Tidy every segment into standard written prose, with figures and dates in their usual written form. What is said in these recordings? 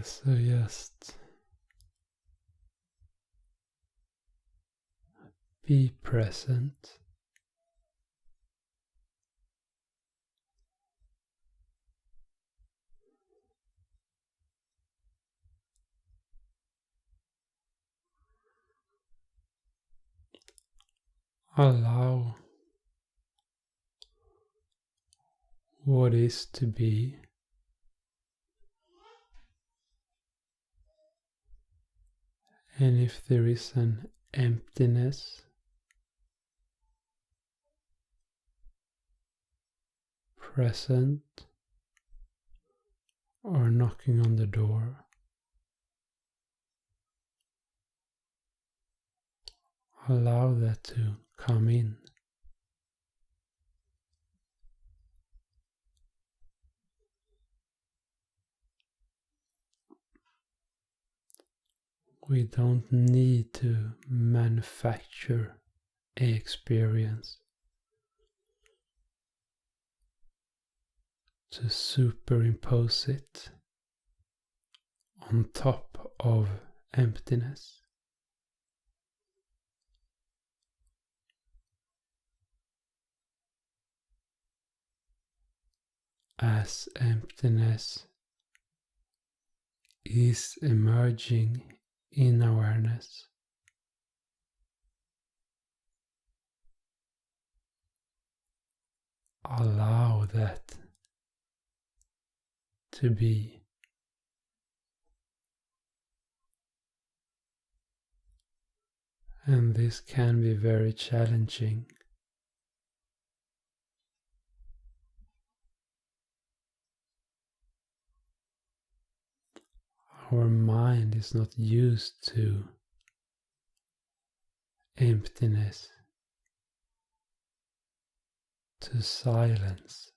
So just be present. Allow what is to be, and if there is an emptiness, present or knocking on the door, allow that to come in. We don't need to manufacture an experience, to superimpose it on top of emptiness. As emptiness is emerging in awareness, allow that to be. And this can be very challenging. Our mind is not used to emptiness, to silence.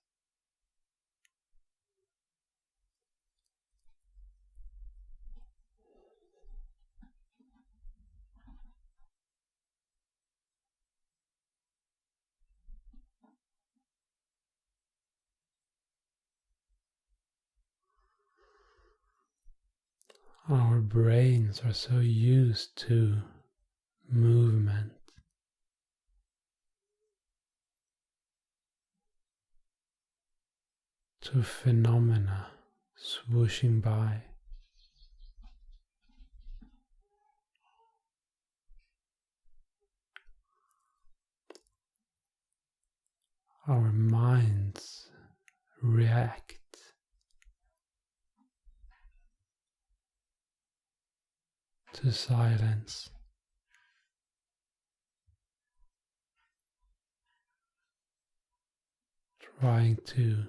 Our brains are so used to movement, to phenomena swooshing by. Our minds react to silence. Trying to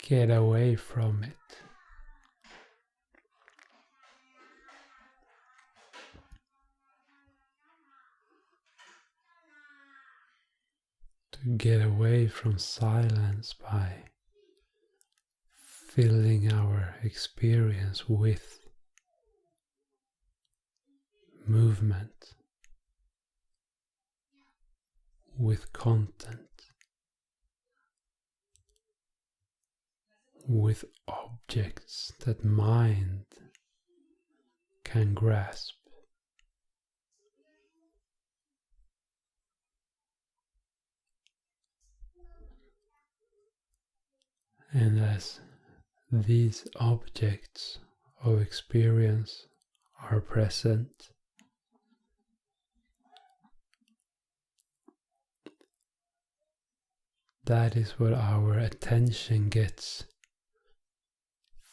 get away from it. To get away from silence by filling our experience with movement, with content, with objects that mind can grasp. And as these objects of experience are present, that is what our attention gets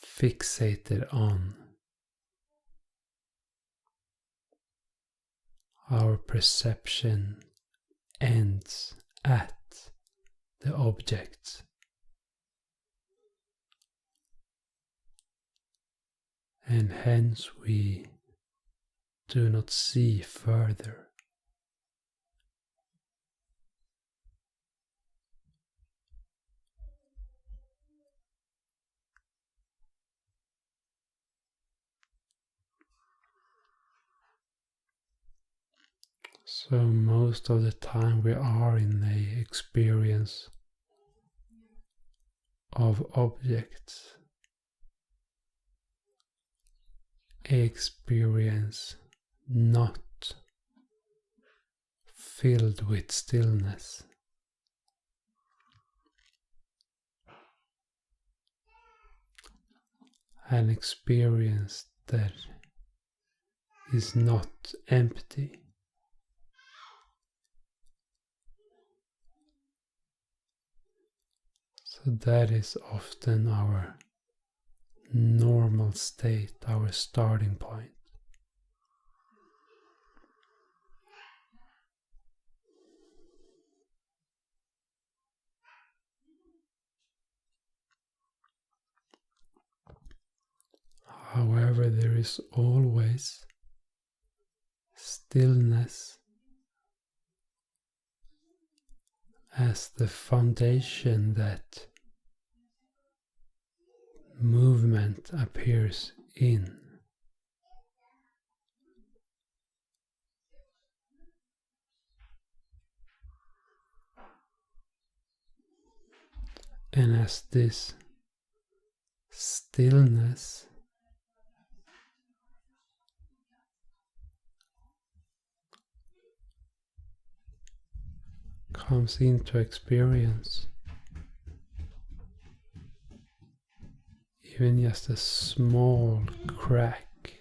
fixated on. Our perception ends at the objects. And hence we do not see further. So most of the time we are in the experience of objects experience not filled with stillness. An experience that is not empty. So that is often our normal state, our starting point. However, there is always stillness as the foundation that movement appears in. And as this stillness comes into experience, even just a small crack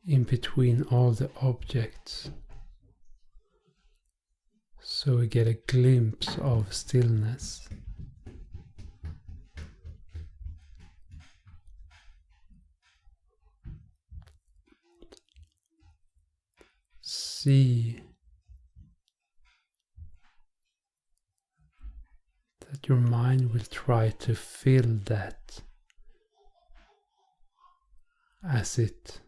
in between all the objects, so we get a glimpse of stillness. See that your mind will try to fill that as it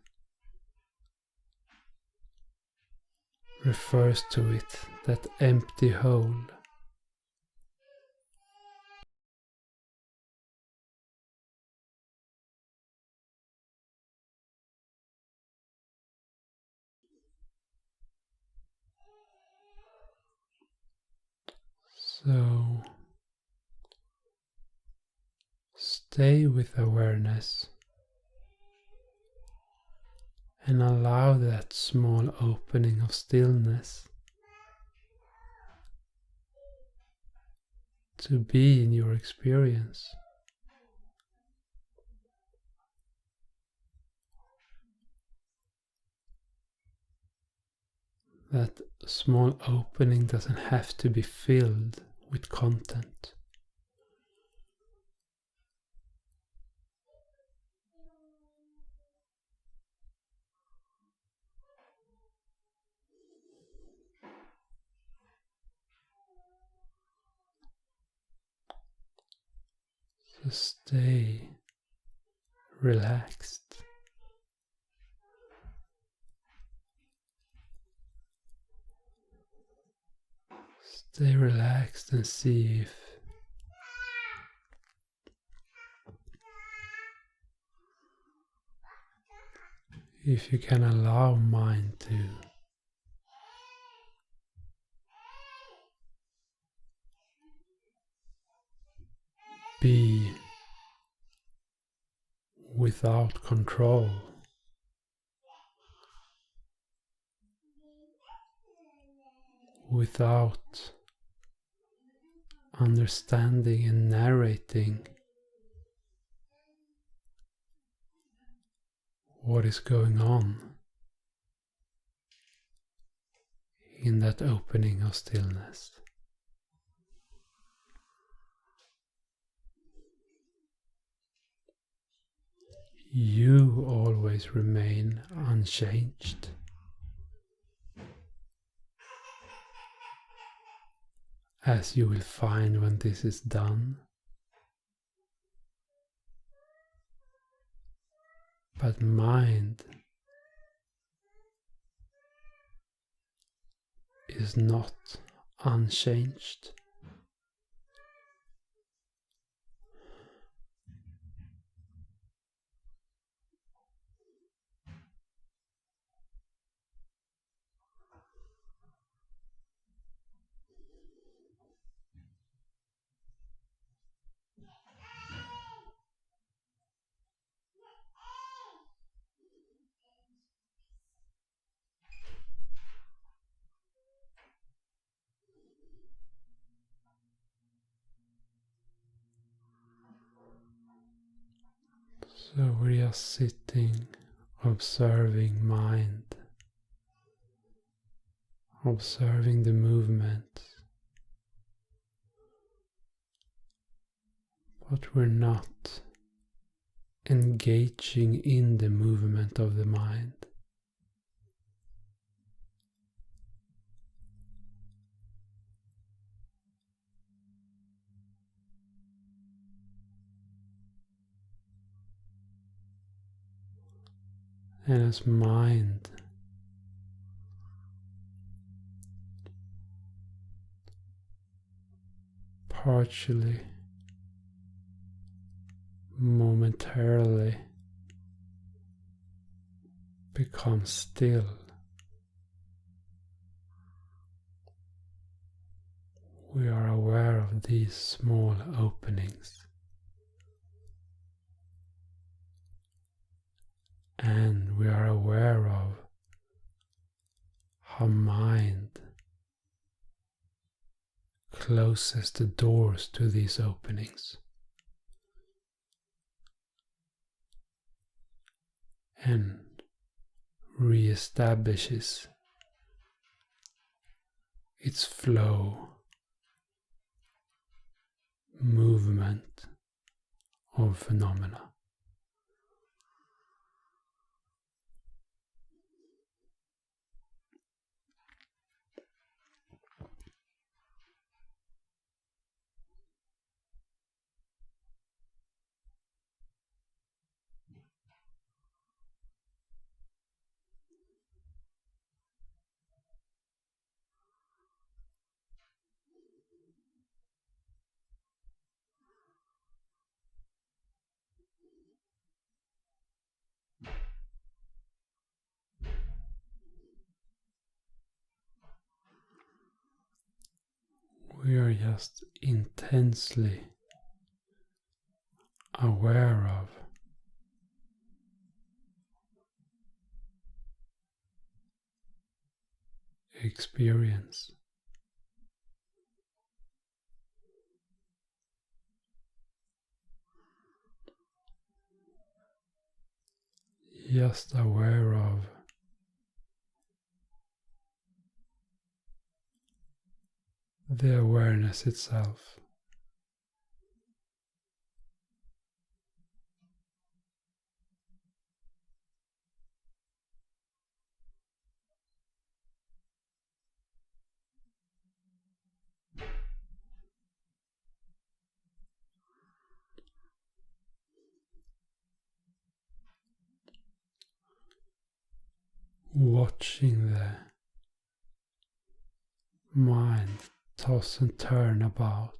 refers to it, that empty hole. So stay with awareness and allow that small opening of stillness to be in your experience. That small opening doesn't have to be filled with content. So stay relaxed. Stay relaxed and see if you can allow mind to be without control. Without understanding and narrating what is going on in that opening of stillness. You always remain unchanged. As you will find when this is done. But mind is not unchanged. So we're just sitting, observing mind, observing the movement, but we're not engaging in the movement of the mind. And as mind partially, momentarily becomes still, we are aware of these small openings. And we are aware of how mind closes the doors to these openings and re-establishes its flow, movement of phenomena. We are just intensely aware of experience. Just aware of the awareness itself. Watching the mind toss and turn about,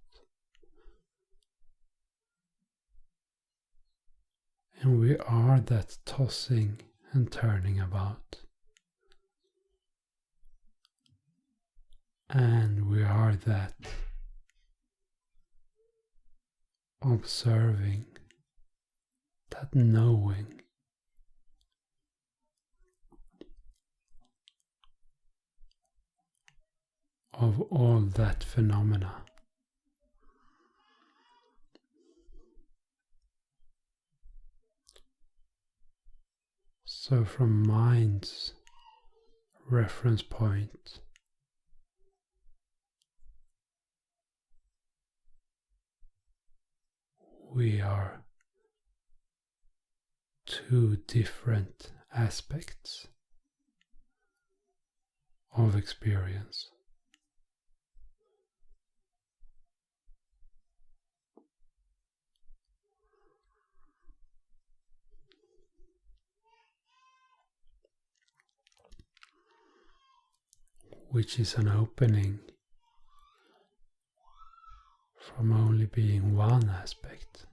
and we are that tossing and turning about, and we are that observing, that knowing. Of all that phenomena. So from mind's reference point, we are two different aspects of experience. Which is an opening from only being one aspect.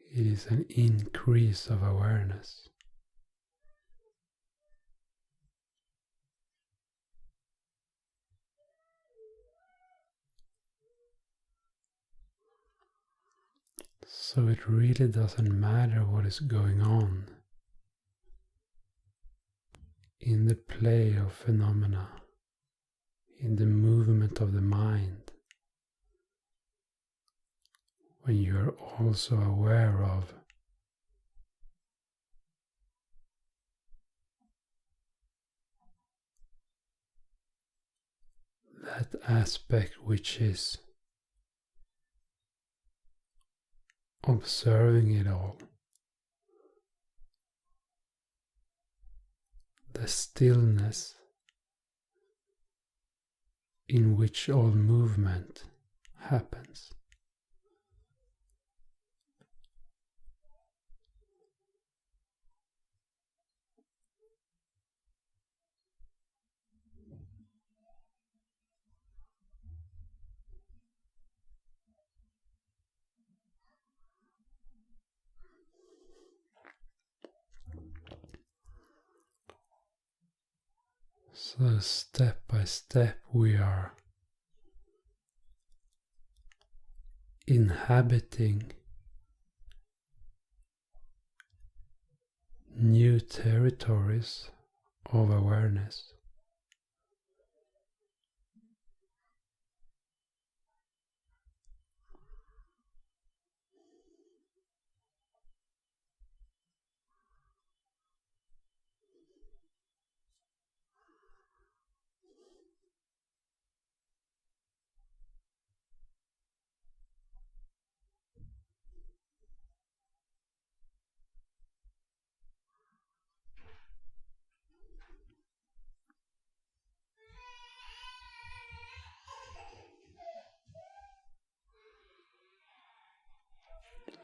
It is an increase of awareness. So it really doesn't matter what is going on in the play of phenomena, in the movement of the mind, when you are also aware of that aspect which is observing it all, the stillness in which all movement happens. So step by step we are inhabiting new territories of awareness.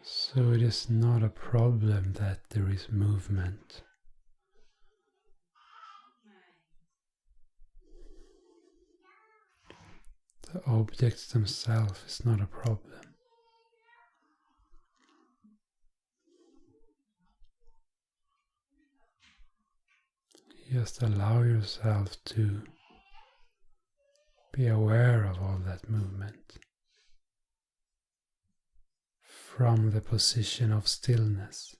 So it is not a problem that there is movement. The objects themselves is not a problem. Just allow yourself to be aware of all that movement from the position of stillness.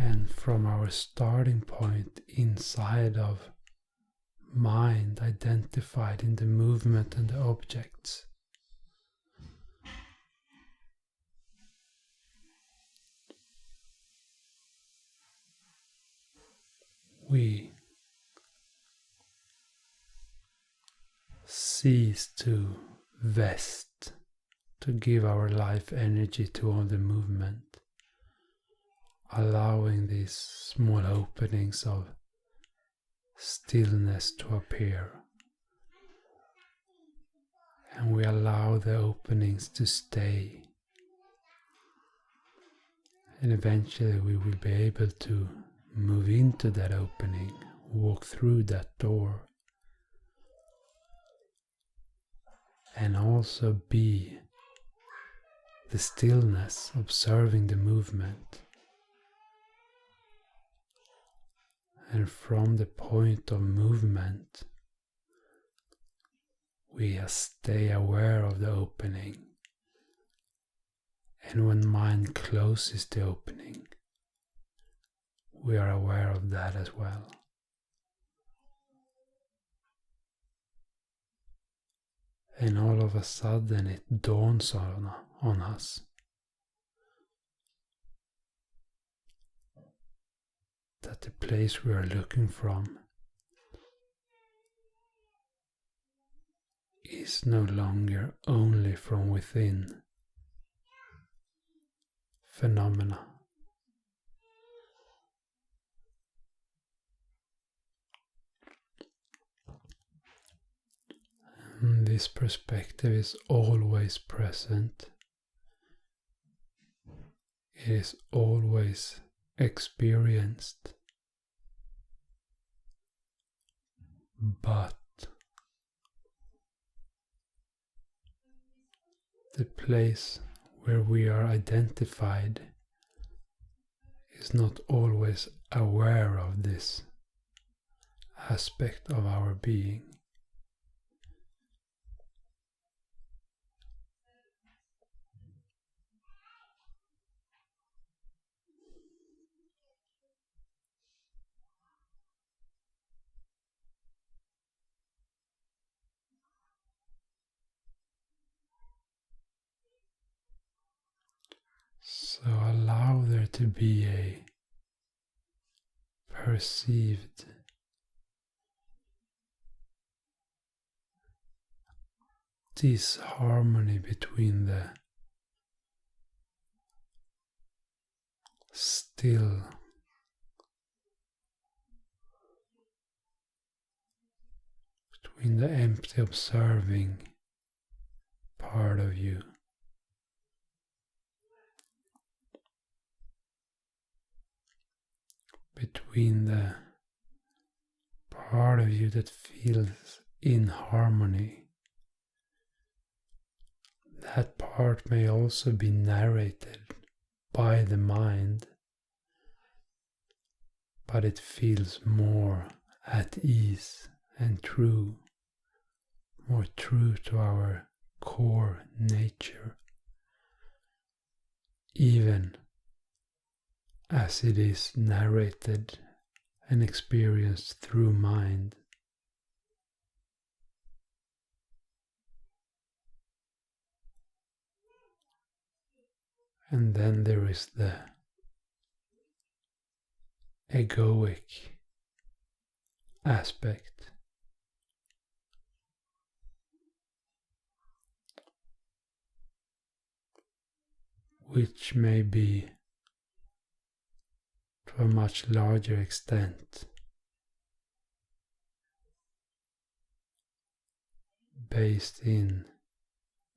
And from our starting point inside of mind identified in the movement and the objects, we cease to vest, to give our life energy to all the movement, allowing these small openings of stillness to appear. And we allow the openings to stay. And eventually we will be able to move into that opening, walk through that door, and also be the stillness, observing the movement. And from the point of movement, we stay aware of the opening. And when mind closes the opening, we are aware of that as well. And all of a sudden it dawns on us that the place we are looking from is no longer only from within phenomena. And this perspective is always present. It is always experienced. But the place where we are identified is not always aware of this aspect of our being. allow there to be a perceived disharmony between the still between the empty observing part of you between the part of you that feels in harmony. That part may also be narrated by the mind, but it feels more at ease and true, more true to our core nature, even as it is narrated and experienced through mind. And then there is the egoic aspect, which may be to a much larger extent based in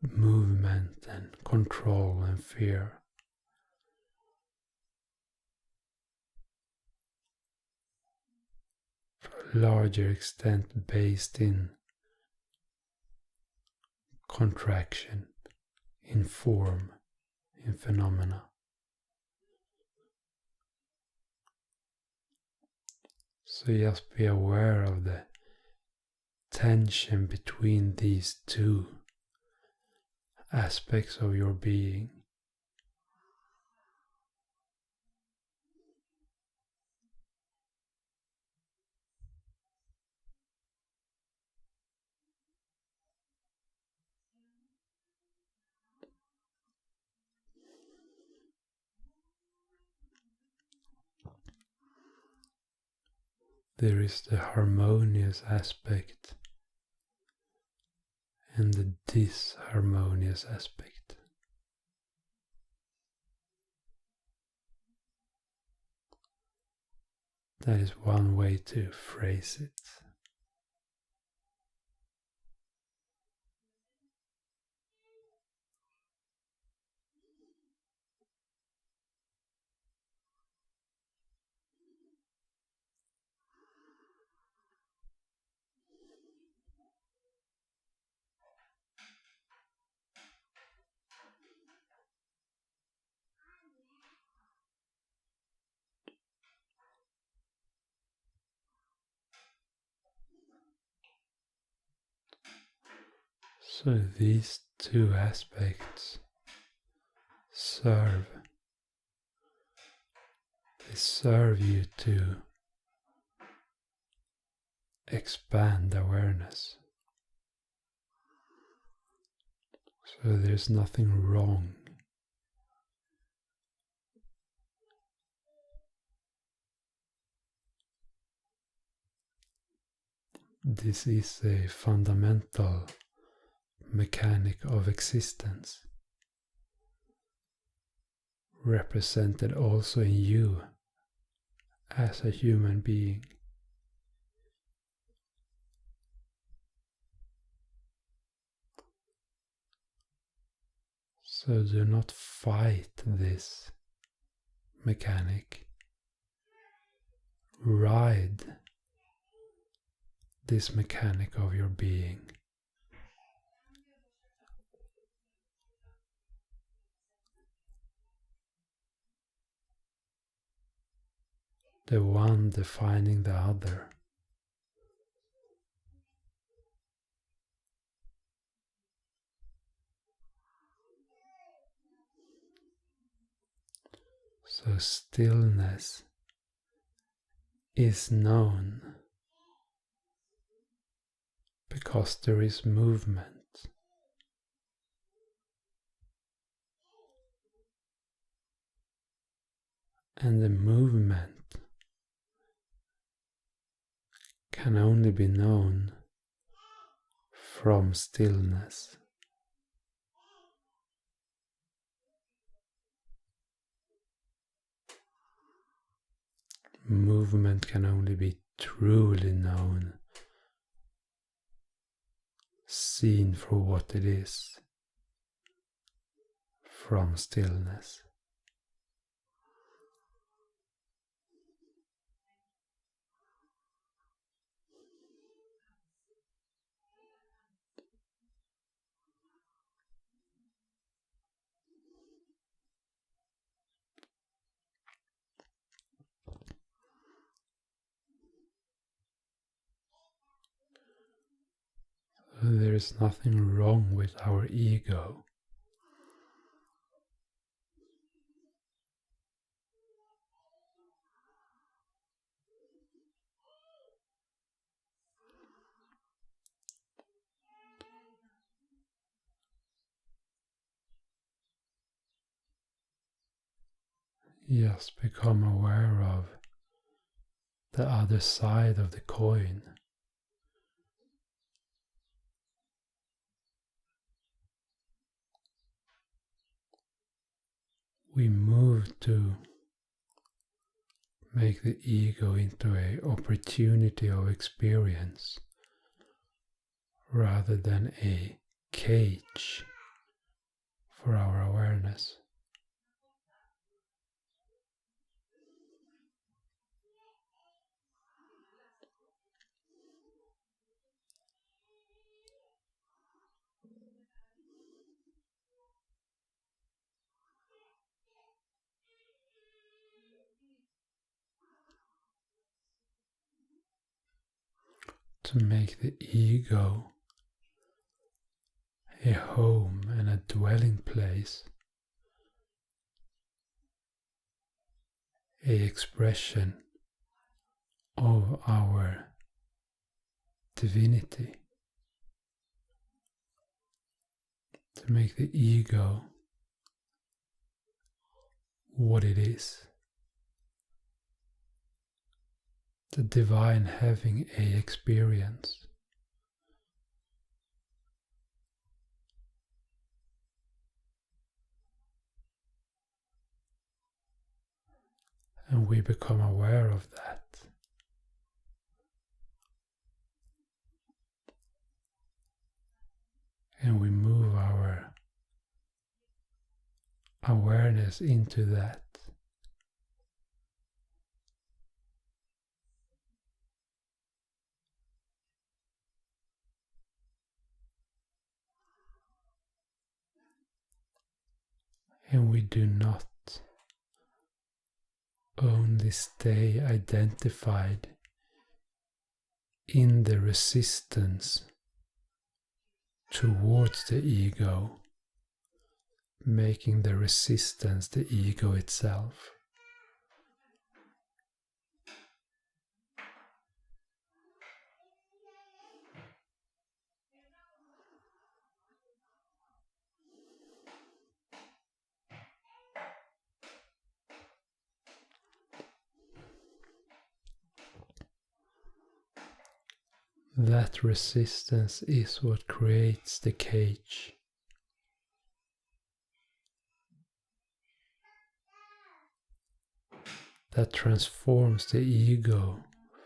movement and control and fear. To a larger extent based in contraction, in form, in phenomena. So just be aware of the tension between these two aspects of your being. There is the harmonious aspect and the disharmonious aspect. That is one way to phrase it. So these two aspects serve you to expand awareness. So there's nothing wrong. This is a fundamental mechanic of existence, represented also in you as a human being. So do not fight this mechanic. Ride this mechanic of your being. The one defining the other. So stillness is known because there is movement. and the movement can only be known from stillness. Movement can only be truly known, seen for what it is, from stillness. There is nothing wrong with our ego. Just become aware of the other side of the coin. We move to make the ego into an opportunity of experience rather than a cage for our awareness. To make the ego a home and a dwelling place, a expression of our divinity, to make the ego what it is, the divine having a experience. And we become aware of that. And we move our awareness into that. And we do not only stay identified in the resistance towards the ego, making the resistance the ego itself. That resistance is what creates the cage. That transforms the ego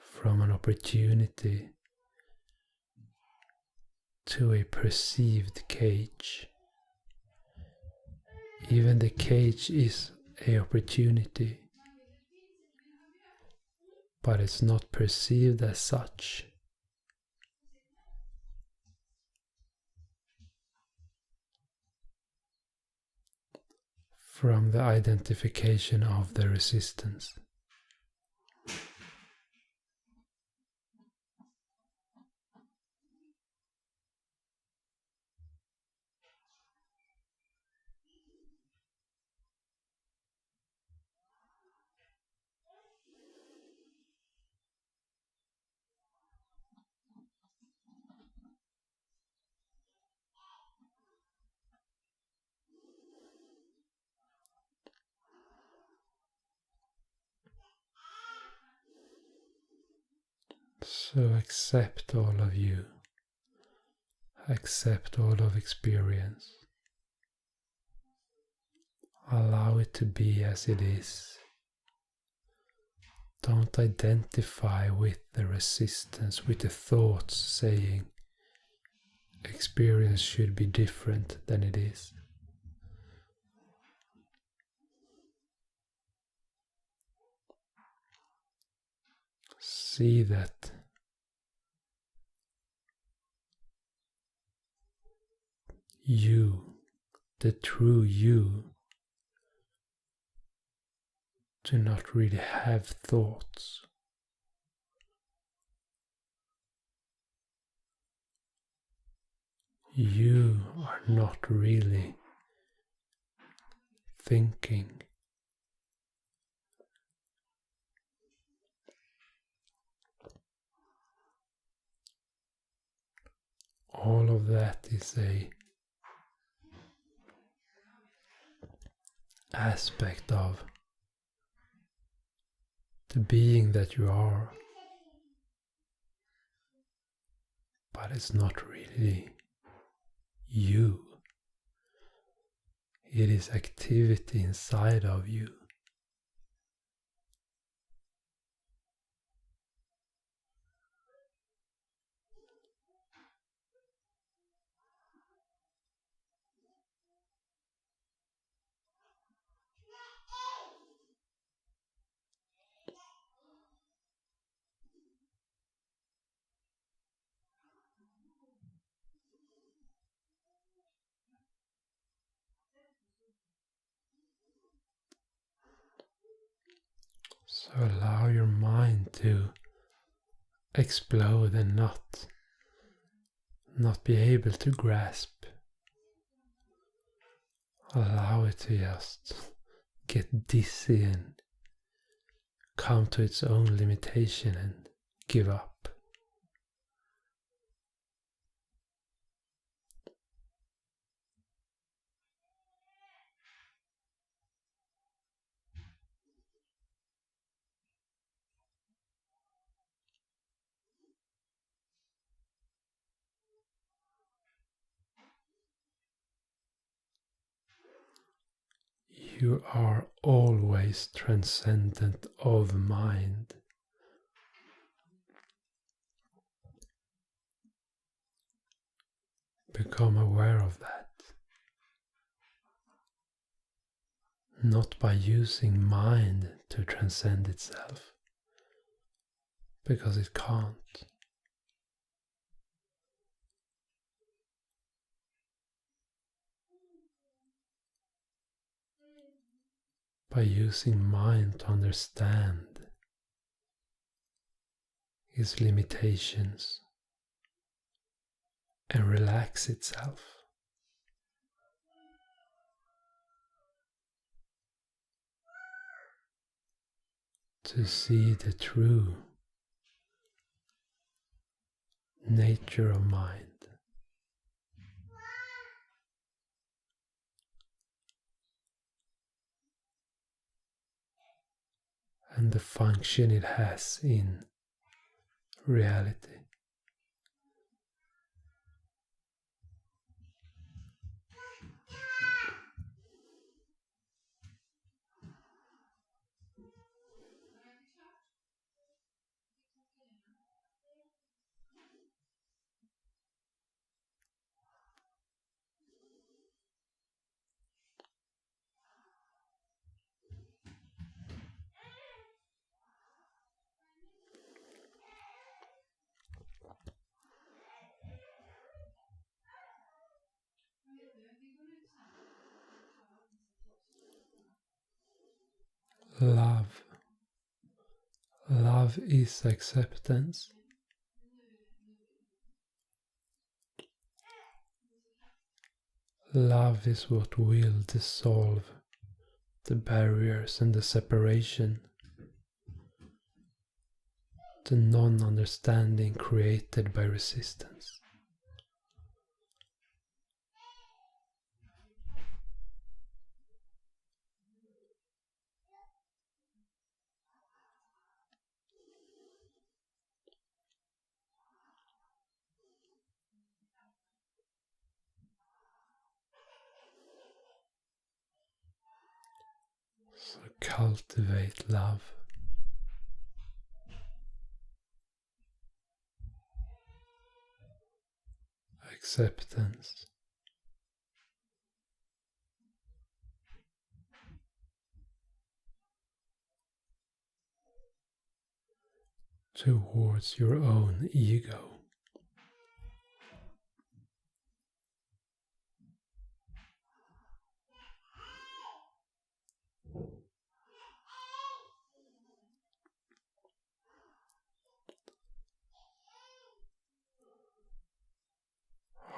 from an opportunity to a perceived cage. Even the cage is an opportunity, but it's not perceived as such. From the identification of the resistance. So accept all of you. Accept all of experience. Allow it to be as it is. Don't identify with the resistance, with the thoughts saying experience should be different than it is. See that you, the true you, do not really have thoughts. You are not really thinking. All of that is a aspect of the being that you are, but it's not really you. It is activity inside of you. So allow your mind to explode and not be able to grasp. Allow it to just get dizzy and come to its own limitation and give up. You are always transcendent of mind. Become aware of that. Not by using mind to transcend itself, because it can't. By using mind to understand its limitations and relax itself. To see the true nature of mind. And the function it has in reality. Love. Love is acceptance. Love is what will dissolve the barriers and the separation, the non-understanding created by resistance. So cultivate love. Acceptance. Towards your own ego.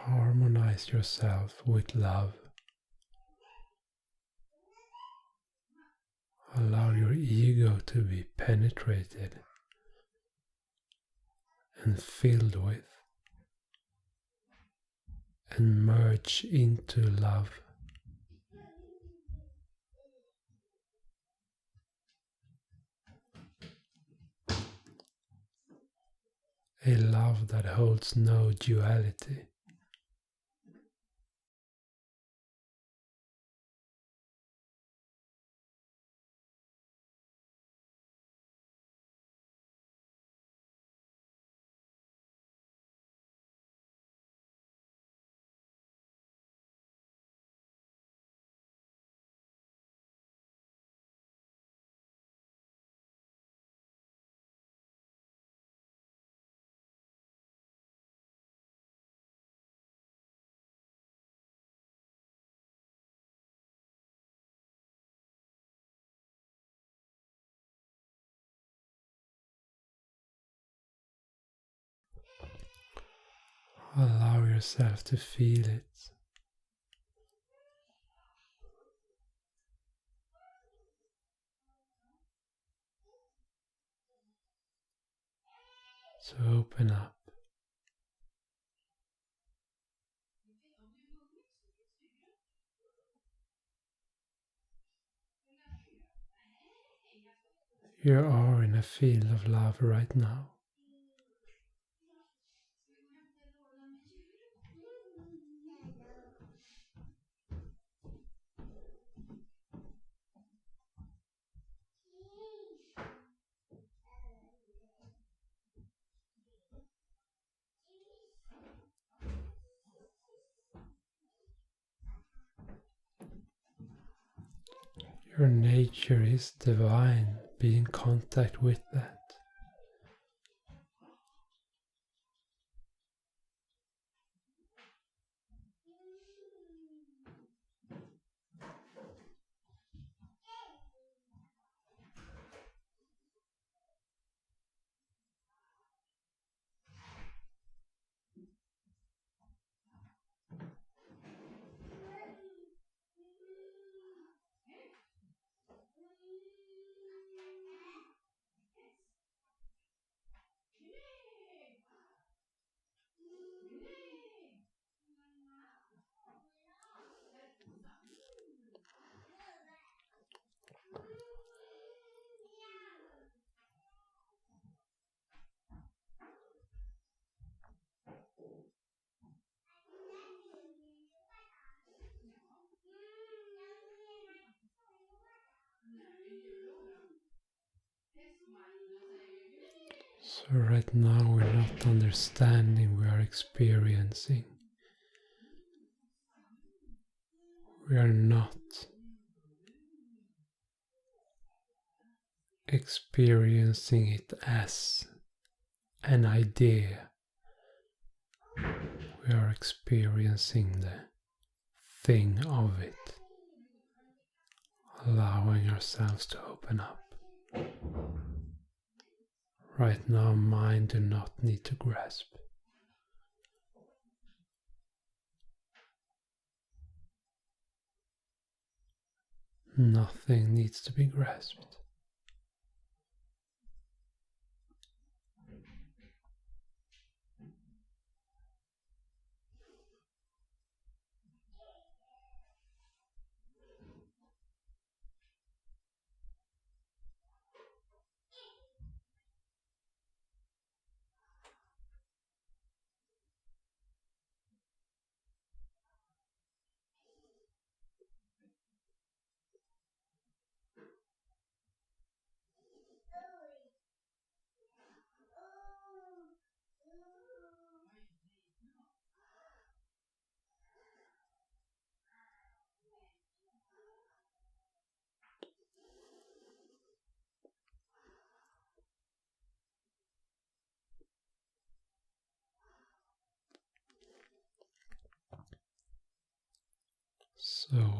Harmonize yourself with love. Allow your ego to be penetrated and filled with, and merge into love. A love that holds no duality. Allow yourself to feel it. So open up. You are in a field of love right now. Your nature is divine. Be in contact with that. So right now we're not understanding, we are experiencing. We are not experiencing it as an idea. We are experiencing the thing of it, allowing ourselves to open up. Right now, mind do not need to grasp. Nothing needs to be grasped.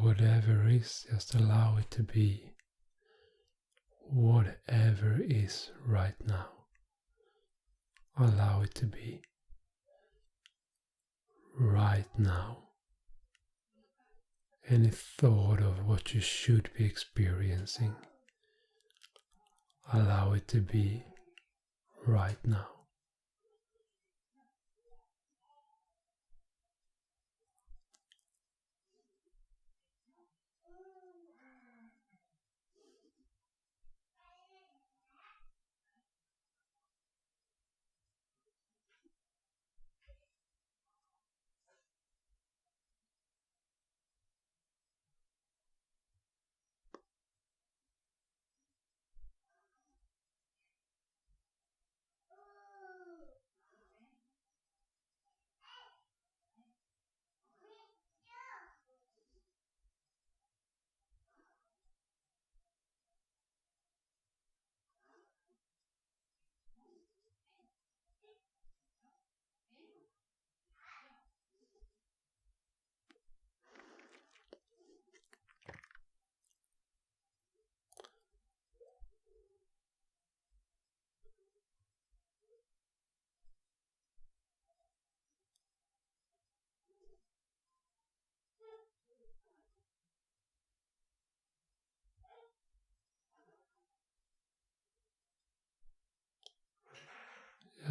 whatever is, just allow it to be. Whatever is right now, allow it to be right now. Any thought of what you should be experiencing, allow it to be right now.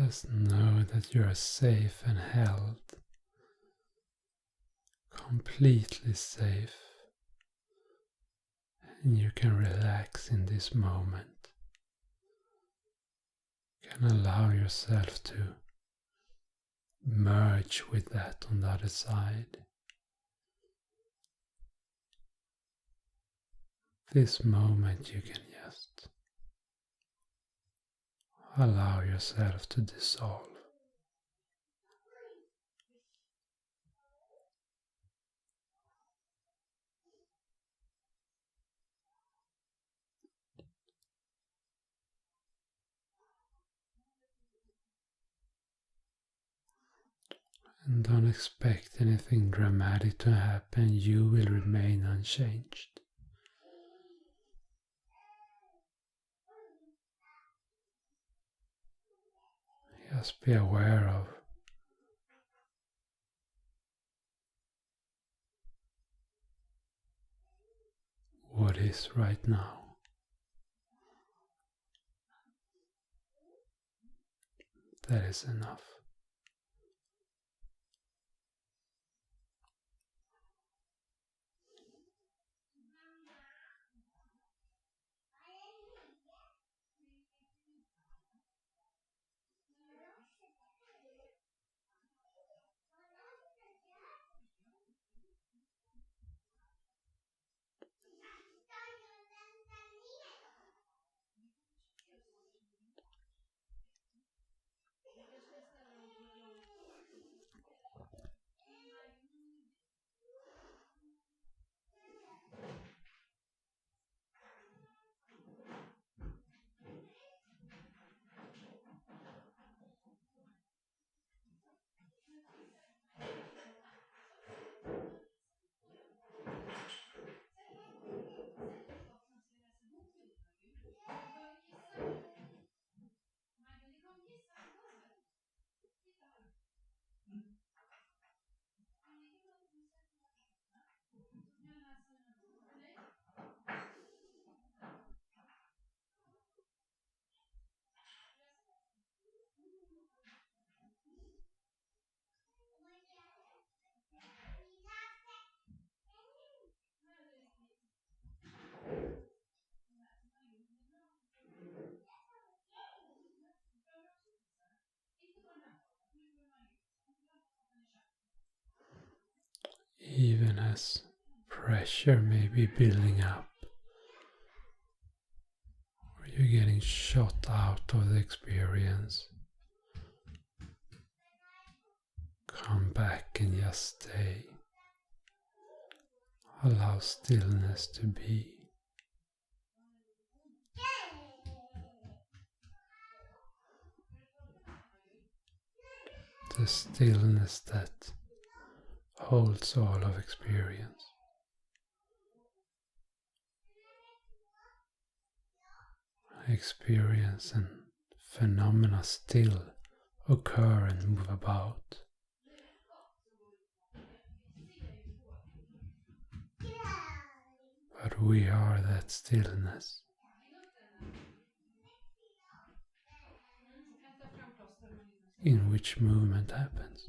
Just know that you are safe and held, completely safe, and you can relax in this moment. You can allow yourself to merge with that on the other side. This moment you can just allow yourself to dissolve. And don't expect anything dramatic to happen, you will remain unchanged. Just be aware of what is right now. That is enough. Even as pressure may be building up, or you're getting shot out of the experience, come back and just stay. Allow stillness to be. The stillness that holds all of experience. experience and phenomena still occur and move about. But we are that stillness. In which movement happens.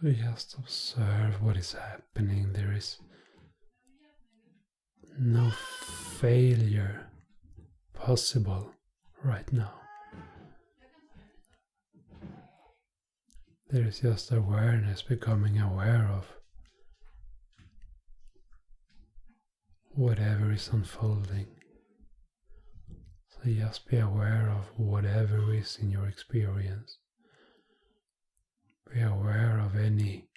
So just observe what is happening. There is no failure possible right now. There is just awareness, becoming aware of whatever is unfolding. So just be aware of whatever is in your experience. Be aware of any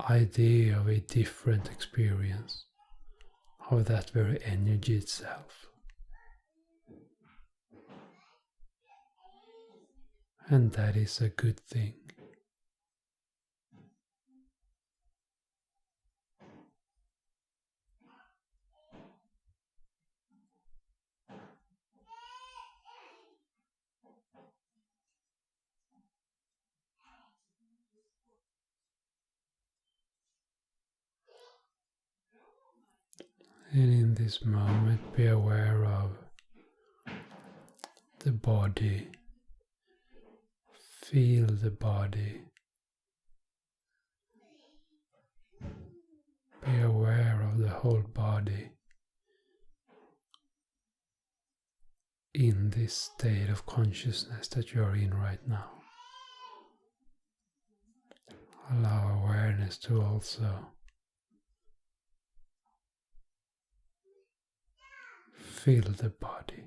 idea of a different experience, of that very energy itself. And that is a good thing. And in this moment, be aware of the body. Feel the body. Be aware of the whole body in this state of consciousness that you are in right now. Allow awareness to also feel the body.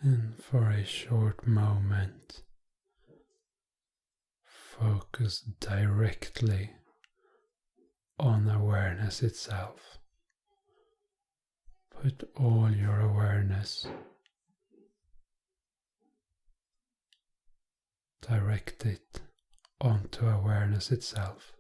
And for a short moment, focus directly on awareness itself. Put all your awareness, direct it onto awareness itself.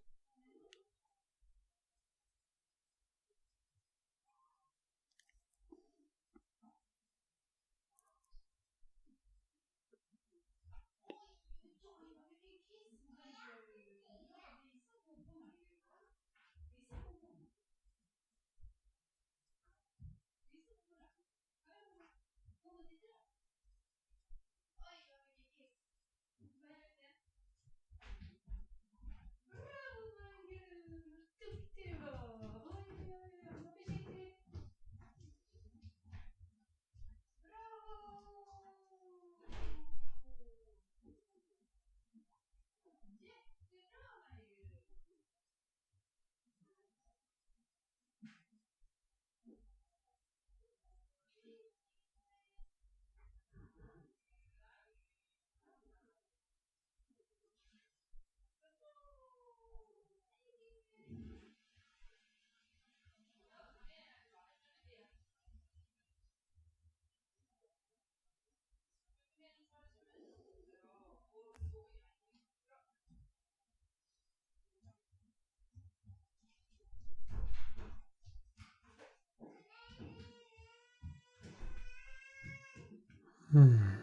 And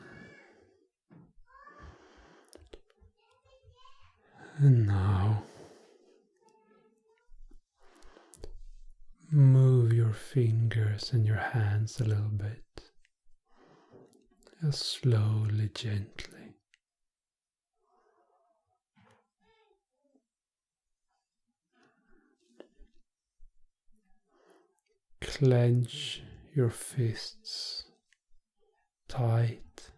now move your fingers and your hands a little bit, just slowly, gently. Clench your fists tight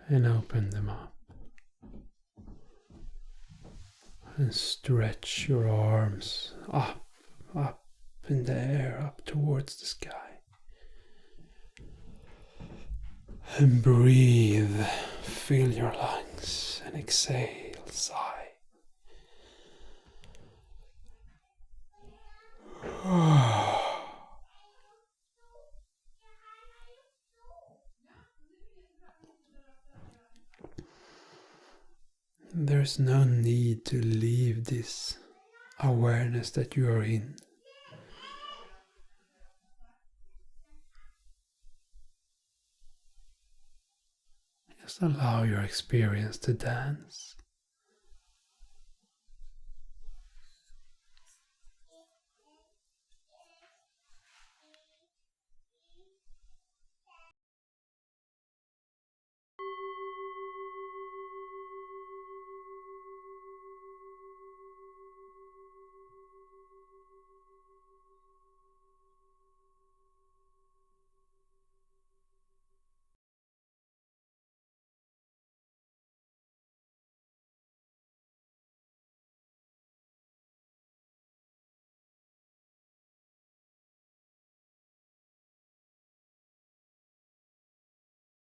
and open them up. And stretch your arms up in the air, up towards the sky. And breathe, fill your lungs and exhale, sigh. There's no need to leave this awareness that you are in. Just allow your experience to dance.